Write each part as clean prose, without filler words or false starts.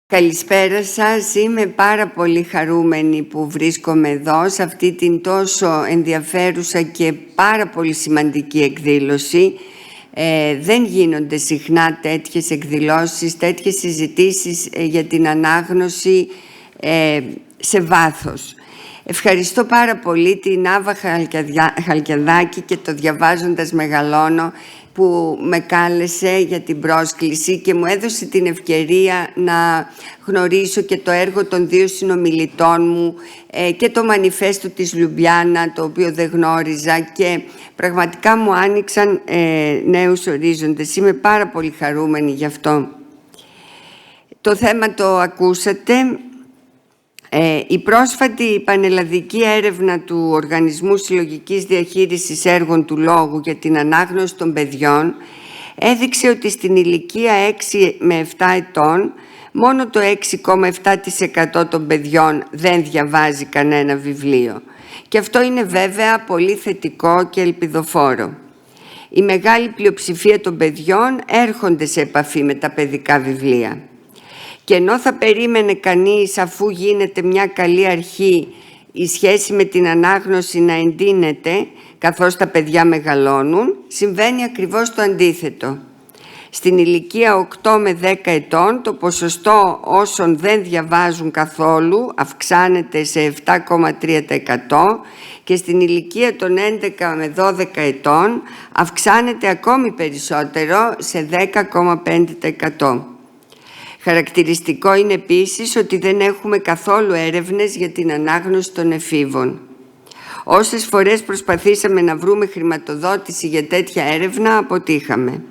Καλησπέρα σας. Είμαι πάρα πολύ χαρούμενη που βρίσκομαι εδώ σε αυτή την τόσο ενδιαφέρουσα και πάρα πολύ σημαντική εκδήλωση. Δεν γίνονται συχνά τέτοιες εκδηλώσεις, τέτοιες συζητήσεις για την ανάγνωση σε βάθος. Ευχαριστώ πάρα πολύ την Άβα Χαλκιαδάκη και το Διαβάζοντας Μεγαλώνω που με κάλεσε για την πρόσκληση και μου έδωσε την ευκαιρία να γνωρίσω και το έργο των δύο συνομιλητών μου και το μανιφέστο της Λιουμπλιάνα, το οποίο δεν γνώριζα, και πραγματικά μου άνοιξαν νέους ορίζοντες. Είμαι πάρα πολύ χαρούμενη γι' αυτό. Το θέμα το ακούσατε. Η πρόσφατη πανελλαδική έρευνα του Οργανισμού Συλλογικής Διαχείρισης Έργων του Λόγου για την ανάγνωση των παιδιών έδειξε ότι στην ηλικία 6 με 7 ετών μόνο το 6,7% των παιδιών δεν διαβάζει κανένα βιβλίο. Και αυτό είναι βέβαια πολύ θετικό και ελπιδοφόρο. Η μεγάλη πλειοψηφία των παιδιών έρχονται σε επαφή με τα παιδικά βιβλία. Και ενώ θα περίμενε κανείς, αφού γίνεται μια καλή αρχή, η σχέση με την ανάγνωση να εντείνεται καθώς τα παιδιά μεγαλώνουν, συμβαίνει ακριβώς το αντίθετο. Στην ηλικία 8 με 10 ετών το ποσοστό όσων δεν διαβάζουν καθόλου αυξάνεται σε 7,3% και στην ηλικία των 11 με 12 ετών αυξάνεται ακόμη περισσότερο σε 10,5%. Χαρακτηριστικό είναι επίσης ότι δεν έχουμε καθόλου έρευνες για την ανάγνωση των εφήβων. Όσες φορές προσπαθήσαμε να βρούμε χρηματοδότηση για τέτοια έρευνα, αποτύχαμε.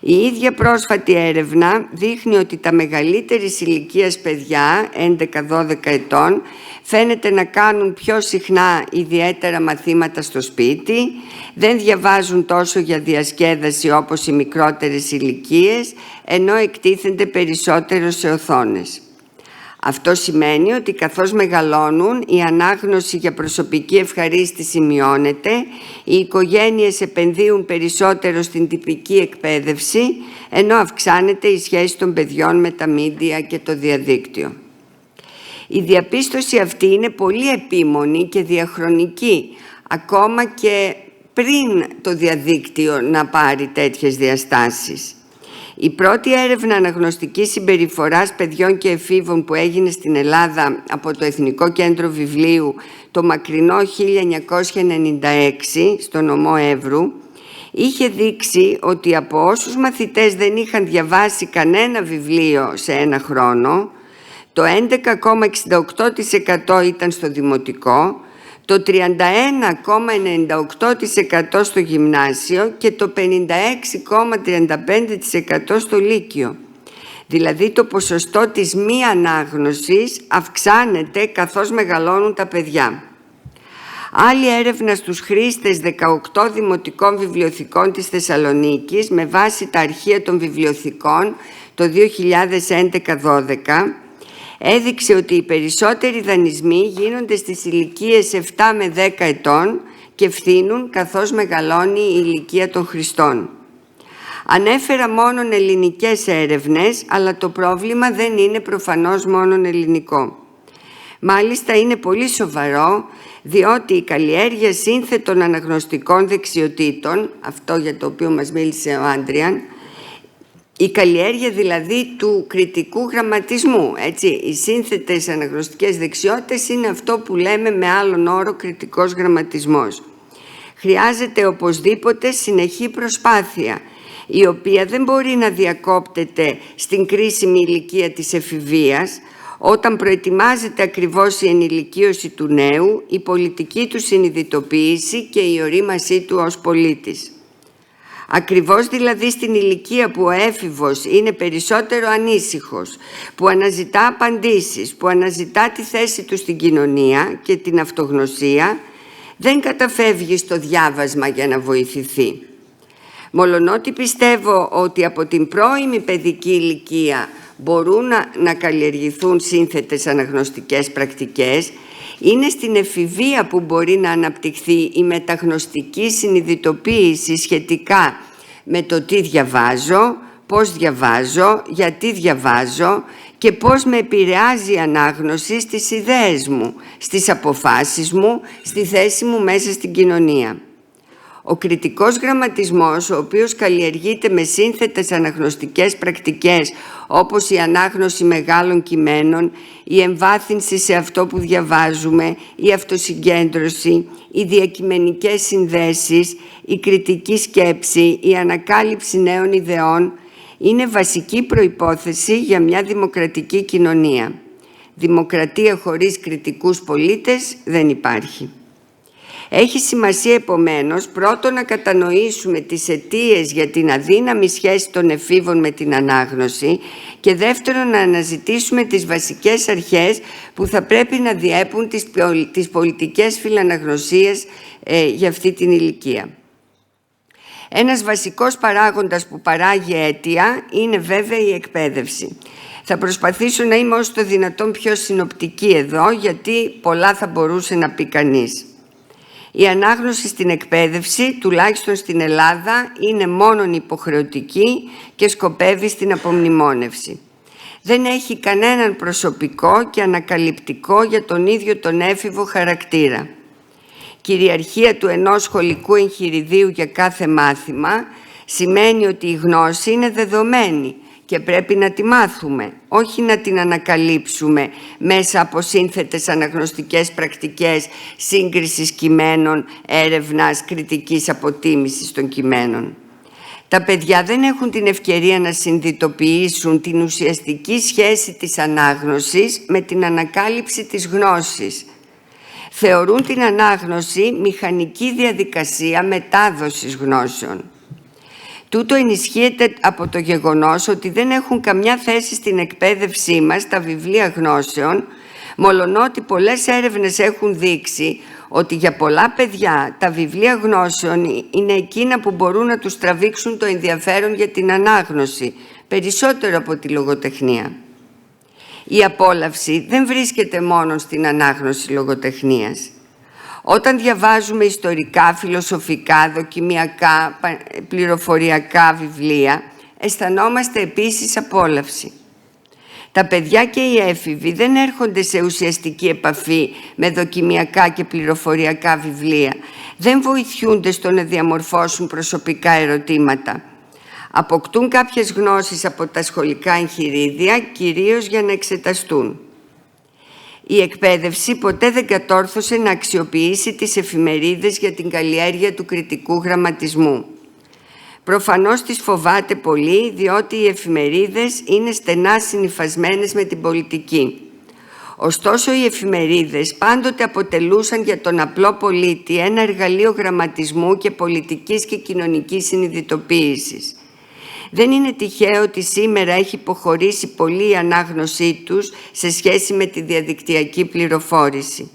Η ίδια πρόσφατη έρευνα δείχνει ότι τα μεγαλύτερης ηλικίας παιδιά, 11-12 ετών, φαίνεται να κάνουν πιο συχνά ιδιαίτερα μαθήματα στο σπίτι, δεν διαβάζουν τόσο για διασκέδαση όπως οι μικρότερες ηλικίες, ενώ εκτίθενται περισσότερο σε οθόνες. Αυτό σημαίνει ότι καθώς μεγαλώνουν, η ανάγνωση για προσωπική ευχαρίστηση μειώνεται, οι οικογένειες επενδύουν περισσότερο στην τυπική εκπαίδευση, ενώ αυξάνεται η σχέση των παιδιών με τα μίντια και το διαδίκτυο. Η διαπίστωση αυτή είναι πολύ επίμονη και διαχρονική, ακόμα και πριν το διαδίκτυο να πάρει τέτοιες διαστάσεις. Η πρώτη έρευνα αναγνωστικής συμπεριφοράς παιδιών και εφήβων που έγινε στην Ελλάδα από το Εθνικό Κέντρο Βιβλίου το μακρινό 1996 στο νομό Εύρου είχε δείξει ότι από όσους μαθητές δεν είχαν διαβάσει κανένα βιβλίο σε ένα χρόνο, το 11,68% ήταν στο δημοτικό, το 31,98% στο γυμνάσιο και το 56,35% στο λύκειο. Δηλαδή το ποσοστό της μη ανάγνωσης αυξάνεται καθώς μεγαλώνουν τα παιδιά. Άλλη έρευνα στους χρήστες 18 δημοτικών βιβλιοθηκών της Θεσσαλονίκης με βάση τα αρχεία των βιβλιοθηκών το 2011-12 έδειξε ότι οι περισσότεροι δανεισμοί γίνονται στις ηλικίες 7 με 10 ετών και φθήνουν καθώς μεγαλώνει η ηλικία των χρηστών. Ανέφερα μόνον ελληνικές έρευνες, αλλά το πρόβλημα δεν είναι προφανώς μόνον ελληνικό. Μάλιστα είναι πολύ σοβαρό, διότι η καλλιέργεια σύνθετων αναγνωστικών δεξιοτήτων, αυτό για το οποίο μας μίλησε ο Άντριαν, η καλλιέργεια δηλαδή του κριτικού γραμματισμού, έτσι, οι σύνθετες αναγνωστικές δεξιότητες είναι αυτό που λέμε με άλλον όρο κριτικός γραμματισμός. Χρειάζεται οπωσδήποτε συνεχή προσπάθεια, η οποία δεν μπορεί να διακόπτεται στην κρίσιμη ηλικία της εφηβείας, όταν προετοιμάζεται ακριβώς η ενηλικίωση του νέου, η πολιτική του συνειδητοποίηση και η ορίμασή του ως πολίτης. Ακριβώς δηλαδή στην ηλικία που ο έφηβος είναι περισσότερο ανήσυχος, που αναζητά απαντήσεις, που αναζητά τη θέση του στην κοινωνία και την αυτογνωσία, δεν καταφεύγει στο διάβασμα για να βοηθηθεί. Μολονότι πιστεύω ότι από την πρώιμη παιδική ηλικία μπορούν να καλλιεργηθούν σύνθετες αναγνωστικές πρακτικές, είναι στην εφηβεία που μπορεί να αναπτυχθεί η μεταγνωστική συνειδητοποίηση σχετικά με το τι διαβάζω, πώς διαβάζω, γιατί διαβάζω και πώς με επηρεάζει η ανάγνωση στις ιδέες μου, στις αποφάσεις μου, στη θέση μου μέσα στην κοινωνία. Ο κριτικός γραμματισμός, ο οποίος καλλιεργείται με σύνθετες αναγνωστικές πρακτικές όπως η ανάγνωση μεγάλων κειμένων, η εμβάθυνση σε αυτό που διαβάζουμε, η αυτοσυγκέντρωση, οι διακειμενικές συνδέσεις, η κριτική σκέψη, η ανακάλυψη νέων ιδεών, είναι βασική προϋπόθεση για μια δημοκρατική κοινωνία. Δημοκρατία χωρίς κριτικούς πολίτες δεν υπάρχει. Έχει σημασία επομένως πρώτον να κατανοήσουμε τις αιτίες για την αδύναμη σχέση των εφήβων με την ανάγνωση και δεύτερον να αναζητήσουμε τις βασικές αρχές που θα πρέπει να διέπουν τις πολιτικές φιλαναγνωσίες για αυτή την ηλικία. Ένας βασικός παράγοντας που παράγει αίτια είναι βέβαια η εκπαίδευση. Θα προσπαθήσω να είμαι όσο το δυνατόν πιο συνοπτική εδώ, γιατί πολλά θα μπορούσε να πει κανείς. Η ανάγνωση στην εκπαίδευση, τουλάχιστον στην Ελλάδα, είναι μόνον υποχρεωτική και σκοπεύει στην απομνημόνευση. Δεν έχει κανέναν προσωπικό και ανακαλυπτικό για τον ίδιο τον έφηβο χαρακτήρα. Κυριαρχία του ενός σχολικού εγχειριδίου για κάθε μάθημα σημαίνει ότι η γνώση είναι δεδομένη και πρέπει να τη μάθουμε, όχι να την ανακαλύψουμε μέσα από σύνθετες αναγνωστικές πρακτικές σύγκρισης κειμένων, έρευνας, κριτικής αποτίμησης των κειμένων. Τα παιδιά δεν έχουν την ευκαιρία να συνειδητοποιήσουν την ουσιαστική σχέση της ανάγνωσης με την ανακάλυψη της γνώσης. Θεωρούν την ανάγνωση μηχανική διαδικασία μετάδοσης γνώσεων. Τούτο ενισχύεται από το γεγονός ότι δεν έχουν καμιά θέση στην εκπαίδευσή μας τα βιβλία γνώσεων, μολονότι πολλές έρευνες έχουν δείξει ότι για πολλά παιδιά τα βιβλία γνώσεων είναι εκείνα που μπορούν να τους τραβήξουν το ενδιαφέρον για την ανάγνωση, περισσότερο από τη λογοτεχνία. Η απόλαυση δεν βρίσκεται μόνο στην ανάγνωση λογοτεχνίας. Όταν διαβάζουμε ιστορικά, φιλοσοφικά, δοκιμιακά, πληροφοριακά βιβλία, αισθανόμαστε επίσης απόλαυση. Τα παιδιά και οι έφηβοι δεν έρχονται σε ουσιαστική επαφή με δοκιμιακά και πληροφοριακά βιβλία. Δεν βοηθιούνται στο να διαμορφώσουν προσωπικά ερωτήματα. Αποκτούν κάποιες γνώσεις από τα σχολικά εγχειρίδια, κυρίως για να εξεταστούν. Η εκπαίδευση ποτέ δεν κατόρθωσε να αξιοποιήσει τις εφημερίδες για την καλλιέργεια του κριτικού γραμματισμού. Προφανώς τις φοβάται πολύ, διότι οι εφημερίδες είναι στενά συνυφασμένες με την πολιτική. Ωστόσο, οι εφημερίδες πάντοτε αποτελούσαν για τον απλό πολίτη ένα εργαλείο γραμματισμού και πολιτικής και κοινωνικής συνειδητοποίησης. Δεν είναι τυχαίο ότι σήμερα έχει υποχωρήσει πολύ η ανάγνωσή τους σε σχέση με τη διαδικτυακή πληροφόρηση.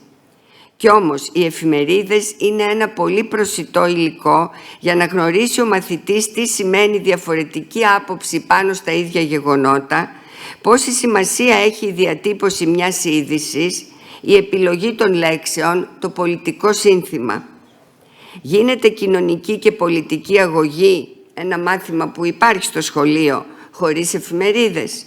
Κι όμως οι εφημερίδες είναι ένα πολύ προσιτό υλικό για να γνωρίσει ο μαθητής τι σημαίνει διαφορετική άποψη πάνω στα ίδια γεγονότα, πόση σημασία έχει η διατύπωση μιας είδησης, η επιλογή των λέξεων, το πολιτικό σύνθημα. Γίνεται κοινωνική και πολιτική αγωγή, ένα μάθημα που υπάρχει στο σχολείο, χωρίς εφημερίδες.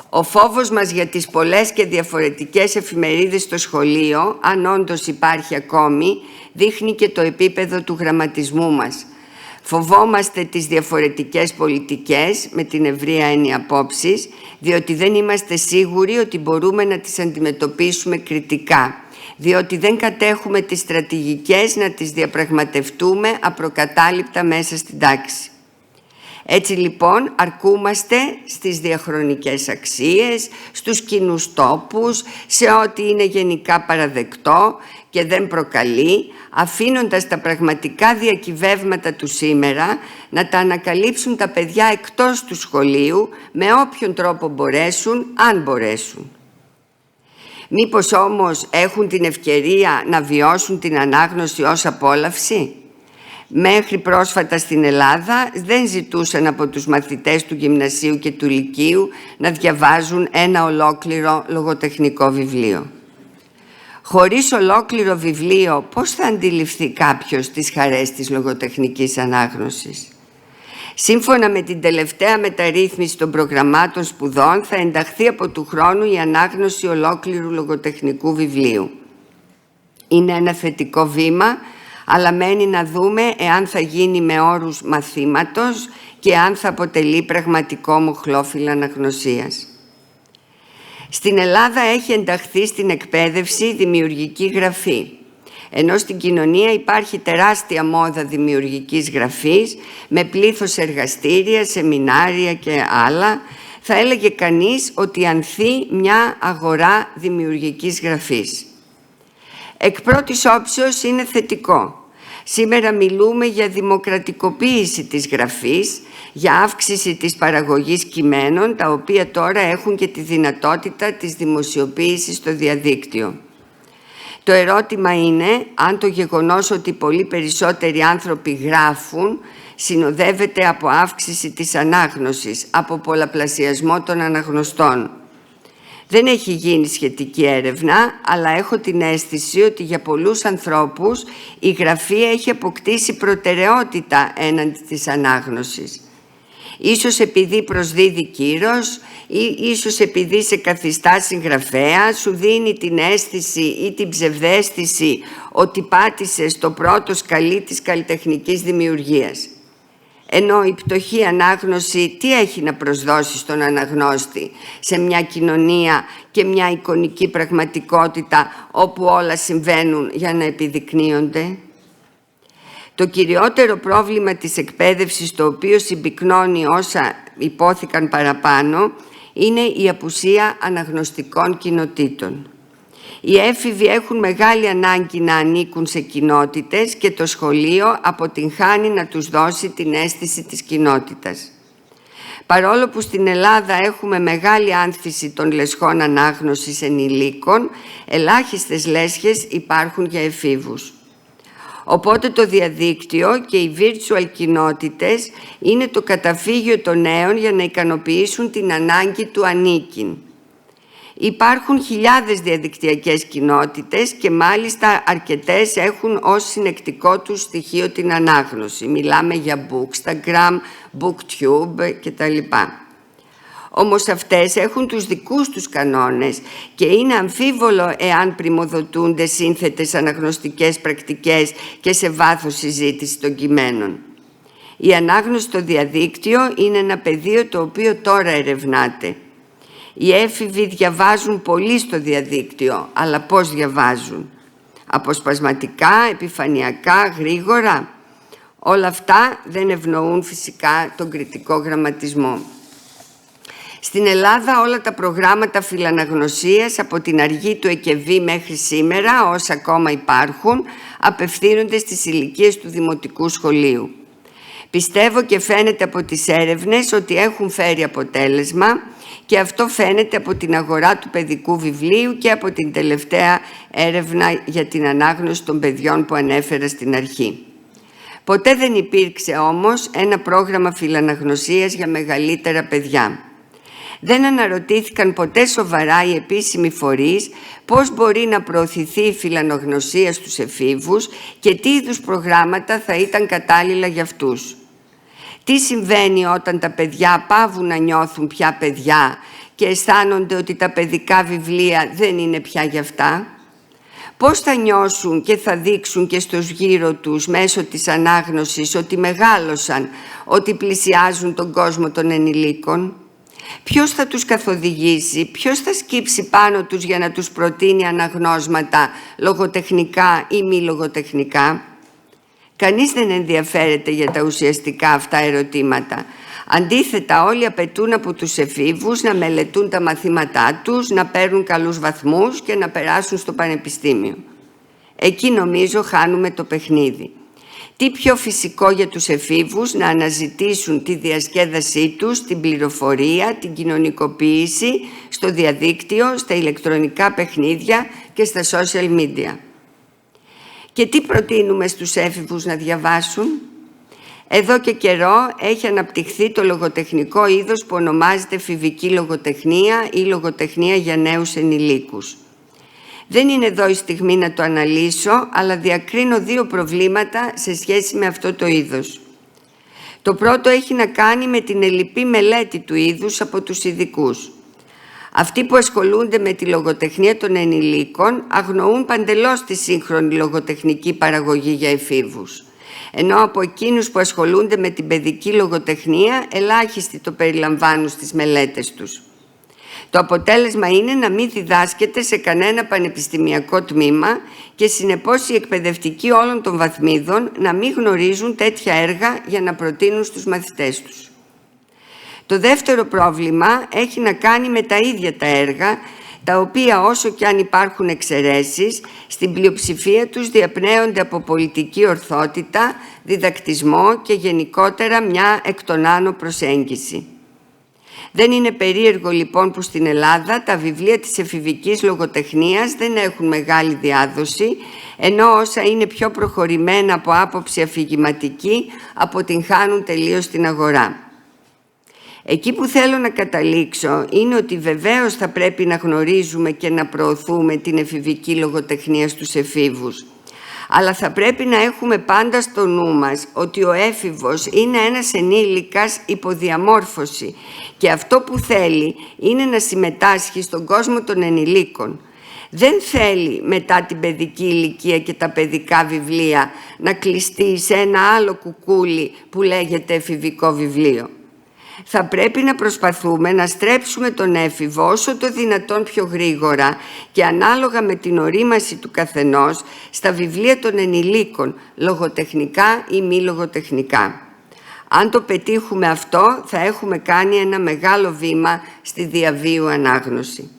Ο φόβος μας για τις πολλές και διαφορετικές εφημερίδες στο σχολείο, αν όντως υπάρχει ακόμη, δείχνει και το επίπεδο του γραμματισμού μας. Φοβόμαστε τις διαφορετικές πολιτικές, με την ευρεία έννοια απόψεις, διότι δεν είμαστε σίγουροι ότι μπορούμε να τις αντιμετωπίσουμε κριτικά, διότι δεν κατέχουμε τις στρατηγικές να τις διαπραγματευτούμε απροκατάληπτα μέσα στην τάξη. Έτσι λοιπόν αρκούμαστε στις διαχρονικές αξίες, στους κοινούς τόπους, σε ό,τι είναι γενικά παραδεκτό και δεν προκαλεί, αφήνοντας τα πραγματικά διακυβεύματα του σήμερα να τα ανακαλύψουν τα παιδιά εκτός του σχολείου με όποιον τρόπο μπορέσουν, αν μπορέσουν. Μήπως όμως έχουν την ευκαιρία να βιώσουν την ανάγνωση ως απόλαυση? Μέχρι πρόσφατα στην Ελλάδα δεν ζητούσαν από τους μαθητές του γυμνασίου και του λυκείου να διαβάζουν ένα ολόκληρο λογοτεχνικό βιβλίο. Χωρίς ολόκληρο βιβλίο, πώς θα αντιληφθεί κάποιος τις χαρές της λογοτεχνικής ανάγνωσης? Σύμφωνα με την τελευταία μεταρρύθμιση των προγραμμάτων σπουδών, θα ενταχθεί από του χρόνου η ανάγνωση ολόκληρου λογοτεχνικού βιβλίου. Είναι ένα θετικό βήμα, αλλά μένει να δούμε εάν θα γίνει με όρους μαθήματος και αν θα αποτελεί πραγματικό μοχλό φιλαναγνωσίας. Στην Ελλάδα έχει ενταχθεί στην εκπαίδευση δημιουργική γραφή. Ενώ στην κοινωνία υπάρχει τεράστια μόδα δημιουργικής γραφής, με πλήθος εργαστήρια, σεμινάρια και άλλα, θα έλεγε κανείς ότι ανθεί μια αγορά δημιουργικής γραφής. Εκ πρώτης όψεως είναι θετικό. Σήμερα μιλούμε για δημοκρατικοποίηση της γραφής, για αύξηση της παραγωγής κειμένων, τα οποία τώρα έχουν και τη δυνατότητα της δημοσιοποίησης στο διαδίκτυο. Το ερώτημα είναι αν το γεγονός ότι πολύ περισσότεροι άνθρωποι γράφουν συνοδεύεται από αύξηση της ανάγνωσης, από πολλαπλασιασμό των αναγνωστών. Δεν έχει γίνει σχετική έρευνα, αλλά έχω την αίσθηση ότι για πολλούς ανθρώπους η γραφή έχει αποκτήσει προτεραιότητα έναντι της ανάγνωσης. Ίσως επειδή προσδίδει κύρος ή ίσως επειδή σε καθιστά συγγραφέα, σου δίνει την αίσθηση ή την ψευδαίσθηση ότι πάτησες το πρώτο σκαλί της καλλιτεχνικής δημιουργίας. Ενώ η πτωχή ανάγνωση τι έχει να προσδώσει στον αναγνώστη σε μια κοινωνία και μια εικονική πραγματικότητα όπου όλα συμβαίνουν για να επιδεικνύονται. Το κυριότερο πρόβλημα της εκπαίδευσης, το οποίο συμπυκνώνει όσα υπόθηκαν παραπάνω, είναι η απουσία αναγνωστικών κοινοτήτων. Οι έφηβοι έχουν μεγάλη ανάγκη να ανήκουν σε κοινότητες και το σχολείο αποτυγχάνει να τους δώσει την αίσθηση της κοινότητας. Παρόλο που στην Ελλάδα έχουμε μεγάλη άνθηση των λεσχών ανάγνωσης ενηλίκων, ελάχιστες λέσχες υπάρχουν για εφήβους. Οπότε το διαδίκτυο και οι virtual κοινότητες είναι το καταφύγιο των νέων για να ικανοποιήσουν την ανάγκη του ανήκειν. Υπάρχουν χιλιάδες διαδικτυακές κοινότητες και μάλιστα αρκετές έχουν ως συνεκτικό τους στοιχείο την ανάγνωση. Μιλάμε για Bookstagram, Booktube κτλ. Όμως αυτές έχουν τους δικούς τους κανόνες και είναι αμφίβολο εάν πριμοδοτούνται σύνθετες αναγνωστικές πρακτικές και σε βάθος συζήτηση των κειμένων. Η ανάγνωση στο διαδίκτυο είναι ένα πεδίο το οποίο τώρα ερευνάται. Οι έφηβοι διαβάζουν πολύ στο διαδίκτυο, αλλά πώς διαβάζουν? Αποσπασματικά, επιφανειακά, γρήγορα? Όλα αυτά δεν ευνοούν φυσικά τον κριτικό γραμματισμό. Στην Ελλάδα όλα τα προγράμματα φιλαναγνωσίας από την αργή του ΕΚΕΒΗ μέχρι σήμερα, όσα ακόμα υπάρχουν, απευθύνονται στις ηλικίες του δημοτικού σχολείου. Πιστεύω και φαίνεται από τις έρευνες ότι έχουν φέρει αποτέλεσμα και αυτό φαίνεται από την αγορά του παιδικού βιβλίου και από την τελευταία έρευνα για την ανάγνωση των παιδιών που ανέφερα στην αρχή. Ποτέ δεν υπήρξε όμως ένα πρόγραμμα φιλαναγνωσίας για μεγαλύτερα παιδιά. Δεν αναρωτήθηκαν ποτέ σοβαρά οι επίσημοι φορείς πώς μπορεί να προωθηθεί η φιλαναγνωσία στους εφήβους και τι είδους προγράμματα θα ήταν κατάλληλα για αυτούς. Τι συμβαίνει όταν τα παιδιά πάβουν να νιώθουν πια παιδιά και αισθάνονται ότι τα παιδικά βιβλία δεν είναι πια για αυτά? Πώς θα νιώσουν και θα δείξουν και στους γύρω τους μέσω της ανάγνωσης ότι μεγάλωσαν, ότι πλησιάζουν τον κόσμο των ενηλίκων? Ποιος θα τους καθοδηγήσει, ποιος θα σκύψει πάνω τους για να τους προτείνει αναγνώσματα λογοτεχνικά ή μη λογοτεχνικά? Κανείς δεν ενδιαφέρεται για τα ουσιαστικά αυτά ερωτήματα. Αντίθετα, όλοι απαιτούν από τους εφήβους να μελετούν τα μαθήματά τους, να παίρνουν καλούς βαθμούς και να περάσουν στο πανεπιστήμιο. Εκεί νομίζω χάνουμε το παιχνίδι. Τι πιο φυσικό για τους εφήβους να αναζητήσουν τη διασκέδασή τους, την πληροφορία, την κοινωνικοποίηση στο διαδίκτυο, στα ηλεκτρονικά παιχνίδια και στα social media. Και τι προτείνουμε στους έφηβους να διαβάσουν? Εδώ και καιρό έχει αναπτυχθεί το λογοτεχνικό είδος που ονομάζεται εφηβική λογοτεχνία ή λογοτεχνία για νέους ενηλίκους. Δεν είναι εδώ η στιγμή να το αναλύσω, αλλά διακρίνω δύο προβλήματα σε σχέση με αυτό το είδος. Το πρώτο έχει να κάνει με την ελλειπή μελέτη του είδους από τους ειδικούς. Αυτοί που ασχολούνται με τη λογοτεχνία των ενηλίκων αγνοούν παντελώς τη σύγχρονη λογοτεχνική παραγωγή για εφήβους. Ενώ από εκείνους που ασχολούνται με την παιδική λογοτεχνία ελάχιστοι το περιλαμβάνουν στις μελέτες τους. Το αποτέλεσμα είναι να μην διδάσκεται σε κανένα πανεπιστημιακό τμήμα και συνεπώς οι εκπαιδευτικοί όλων των βαθμίδων να μην γνωρίζουν τέτοια έργα για να προτείνουν στους μαθητές τους. Το δεύτερο πρόβλημα έχει να κάνει με τα ίδια τα έργα, τα οποία όσο και αν υπάρχουν εξαιρέσεις, στην πλειοψηφία τους διαπνέονται από πολιτική ορθότητα, διδακτισμό και γενικότερα μια εκ των άνω προσέγγιση. Δεν είναι περίεργο λοιπόν που στην Ελλάδα τα βιβλία της εφηβικής λογοτεχνίας δεν έχουν μεγάλη διάδοση, ενώ όσα είναι πιο προχωρημένα από άποψη αφηγηματική αποτυγχάνουν τελείως την αγορά. Εκεί που θέλω να καταλήξω είναι ότι βεβαίως θα πρέπει να γνωρίζουμε και να προωθούμε την εφηβική λογοτεχνία στους εφήβους. Αλλά θα πρέπει να έχουμε πάντα στο νου μας ότι ο έφηβος είναι ένας ενήλικας υποδιαμόρφωση και αυτό που θέλει είναι να συμμετάσχει στον κόσμο των ενηλίκων. Δεν θέλει μετά την παιδική ηλικία και τα παιδικά βιβλία να κλειστεί σε ένα άλλο κουκούλι που λέγεται εφηβικό βιβλίο. Θα πρέπει να προσπαθούμε να στρέψουμε τον έφηβο όσο το δυνατόν πιο γρήγορα και ανάλογα με την ορίμαση του καθενός στα βιβλία των ενηλίκων, λογοτεχνικά ή μη λογοτεχνικά. Αν το πετύχουμε αυτό, θα έχουμε κάνει ένα μεγάλο βήμα στη διαβίου ανάγνωση.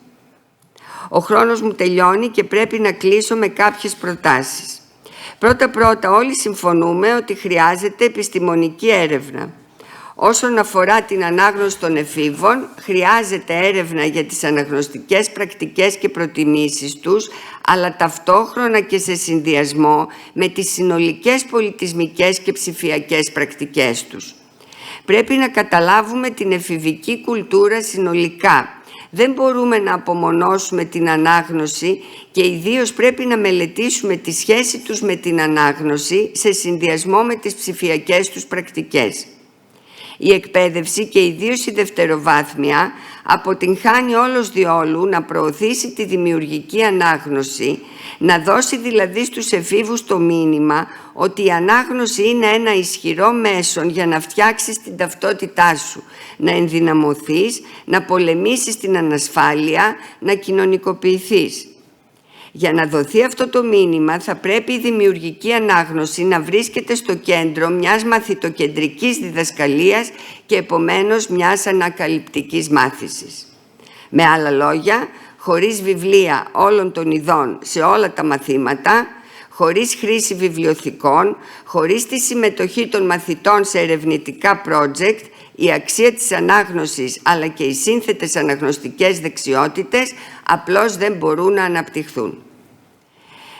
Ο χρόνος μου τελειώνει και πρέπει να κλείσω με κάποιες προτάσεις. Πρώτα-πρώτα, όλοι συμφωνούμε ότι χρειάζεται επιστημονική έρευνα. Όσον αφορά την ανάγνωση των εφήβων, χρειάζεται έρευνα για τις αναγνωστικές πρακτικές και προτιμήσεις τους, αλλά ταυτόχρονα και σε συνδυασμό με τις συνολικές πολιτισμικές και ψηφιακές πρακτικές τους. Πρέπει να καταλάβουμε την εφηβική κουλτούρα συνολικά. Δεν μπορούμε να απομονώσουμε την ανάγνωση και ιδίως πρέπει να μελετήσουμε τη σχέση τους με την ανάγνωση σε συνδυασμό με τις ψηφιακές τους πρακτικές. Η εκπαίδευση και ιδίως η δευτεροβάθμια αποτυγχάνει όλος διόλου να προωθήσει τη δημιουργική ανάγνωση, να δώσει δηλαδή στους εφήβους το μήνυμα ότι η ανάγνωση είναι ένα ισχυρό μέσον για να φτιάξεις την ταυτότητά σου, να ενδυναμωθείς, να πολεμήσεις την ανασφάλεια, να κοινωνικοποιηθείς. Για να δοθεί αυτό το μήνυμα θα πρέπει η δημιουργική ανάγνωση να βρίσκεται στο κέντρο μιας μαθητοκεντρικής διδασκαλίας και επομένως μιας ανακαλυπτικής μάθησης. Με άλλα λόγια, χωρίς βιβλία όλων των ειδών σε όλα τα μαθήματα, χωρίς χρήση βιβλιοθηκών, χωρίς τη συμμετοχή των μαθητών σε ερευνητικά project, η αξία της ανάγνωσης αλλά και οι σύνθετες αναγνωστικές δεξιότητες απλώς δεν μπορούν να αναπτυχθούν.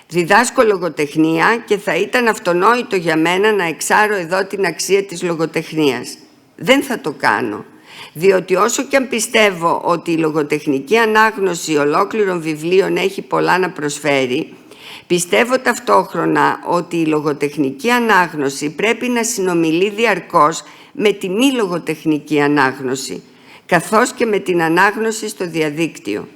Διδάσκω λογοτεχνία και θα ήταν αυτονόητο για μένα να εξάρω εδώ την αξία της λογοτεχνίας. Δεν θα το κάνω, διότι όσο και αν πιστεύω ότι η λογοτεχνική ανάγνωση ολόκληρων βιβλίων έχει πολλά να προσφέρει, πιστεύω ταυτόχρονα ότι η λογοτεχνική ανάγνωση πρέπει να συνομιλεί διαρκώς με τη μη λογοτεχνική ανάγνωση, καθώς και με την ανάγνωση στο διαδίκτυο.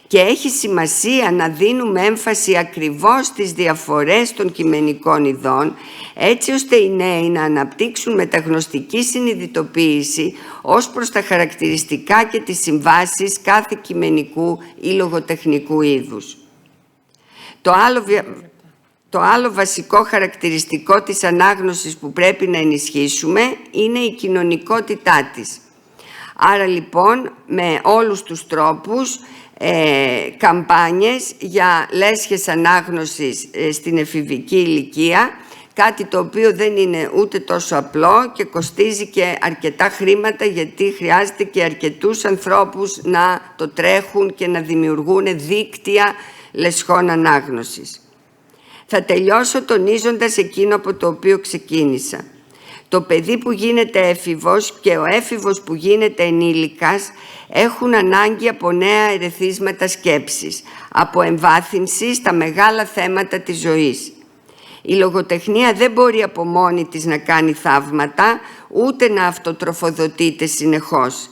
Και έχει σημασία να δίνουμε έμφαση ακριβώς στις διαφορές των κειμενικών ειδών, έτσι ώστε οι νέοι να αναπτύξουν μεταγνωστική συνειδητοποίηση ως προς τα χαρακτηριστικά και τις συμβάσεις κάθε κειμενικού ή λογοτεχνικού είδους. Το άλλο βασικό χαρακτηριστικό της ανάγνωσης που πρέπει να ενισχύσουμε είναι η κοινωνικότητά της. Άρα λοιπόν με όλους τους τρόπους καμπάνιες για λέσχες ανάγνωσης στην εφηβική ηλικία, κάτι το οποίο δεν είναι ούτε τόσο απλό και κοστίζει και αρκετά χρήματα, γιατί χρειάζεται και αρκετούς ανθρώπους να το τρέχουν και να δημιουργούν δίκτυα λεσχών ανάγνωσης. Θα τελειώσω τονίζοντας εκείνο από το οποίο ξεκίνησα. Το παιδί που γίνεται έφηβος και ο έφηβος που γίνεται ενήλικας έχουν ανάγκη από νέα ερεθίσματα σκέψης, από εμβάθυνση στα μεγάλα θέματα της ζωής. Η λογοτεχνία δεν μπορεί από μόνη της να κάνει θαύματα, ούτε να αυτοτροφοδοτείται συνεχώς.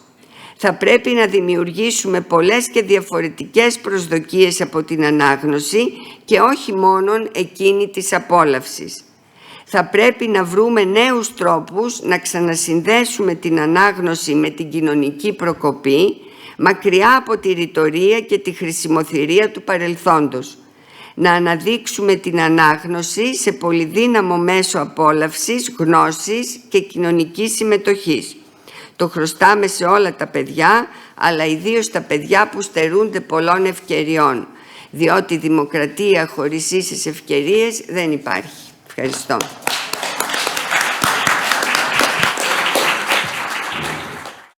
Θα πρέπει να δημιουργήσουμε πολλές και διαφορετικές προσδοκίες από την ανάγνωση και όχι μόνον εκείνη της απόλαυσης. Θα πρέπει να βρούμε νέους τρόπους να ξανασυνδέσουμε την ανάγνωση με την κοινωνική προκοπή, μακριά από τη ρητορία και τη χρησιμοθυρία του παρελθόντος. Να αναδείξουμε την ανάγνωση σε πολυδύναμο μέσο απόλαυσης, γνώσης και κοινωνικής συμμετοχής. Το χρωστάμε σε όλα τα παιδιά, αλλά ιδίως τα παιδιά που στερούνται πολλών ευκαιριών, διότι η δημοκρατία χωρίς ίσες ευκαιρίες δεν υπάρχει. Ευχαριστώ.